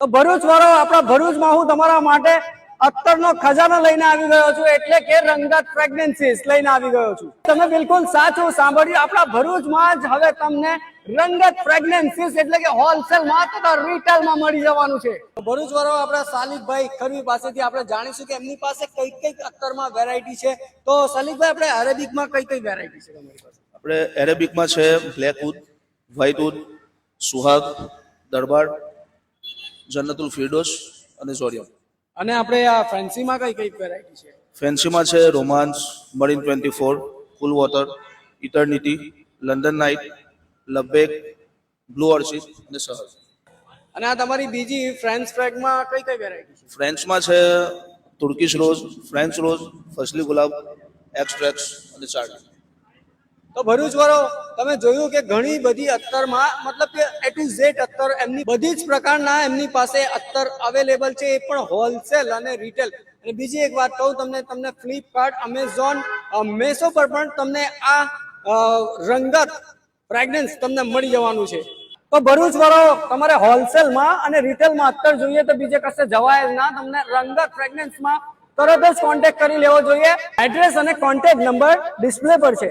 તો ભરૂચ વાળો આપણા ભરૂચમાં હું તમારા માટે અત્તરનો ખજાનો લઈને આવી ગયો છું, એટલે કે રંગત ફ્રેગ્રન્સીસ લઈને આવી ગયો છું. તમે બિલકુલ સાચું સાંભળ્યું, આપણા ભરૂચમાં જ હવે તમને રંગત ફ્રેગ્રન્સીસ એટલે કે હોલસેલમાં તથા રિટેલમાં મળી જવાનું છે. ભરૂચ વાળો આપણા સાલિકભાઈ ખરવી પાસેથી આપણે જાણીશું કે એમની પાસે કઈ કઈ અત્તરમાં વેરાયટી છે. તો સાલિકભાઈ, આપણે અરેબિકમાં કઈ કઈ વેરાયટી છે તમારી પાસે? આપણે એરેબિકમાં છે બ્લેકવુડ, વ્હાઇટવુડ, સુહાગ, દરબાર, જન્નતુલ ફિરદોસ અને ઝોરિયમ. અને આપણે આ ફેન્સીમાં કઈ કઈ વેરાયટી છે? ફેન્સીમાં છે romance, marine 24, cool water, eternity, London night, લબેક, બ્લુ ઓર્ચિડ અને સહજ. અને આ તમારી બીજી ફ્રેન્ચ ફ્રેગમાં કઈ કઈ વેરાયટી છે? ફ્રેન્ચમાં છે તુર્કીશ રોઝ, ફ્રેન્ચ રોઝ, ફસલી ગુલાબ, એક્સટ્રેક્સ અને ચાર્લી. તો ભરૂચ વાળો તમે જોયું કે ઘણી બધી અત્તરમાં મતલબ કે એ ટુ ઝેડ અત્તર એમની બધી જ પ્રકારના એમની પાસે અત્તર અવેલેબલ છે, એ પણ હોલસેલ અને રિટેલ. અને બીજી એક વાત કહું તમને ફ્લિપકાર્ટ, અમેઝોન, મેસો પર પણ તમને આ રંગત ફ્રેગ્રન્સ તમને મળી જવાનું છે. તો ભરૂચ વાળો તમારે હોલસેલમાં અને રિટેલમાં અત્તર જોઈએ તો બીજે કશે જવાય જ ના. તમને રંગત ફ્રેગ્રન્સમાં તરત જ કોન્ટેક્ટ કરી લેવો જોઈએ. એડ્રેસ અને કોન્ટેક્ટ નંબર ડિસ્પ્લે પર છે.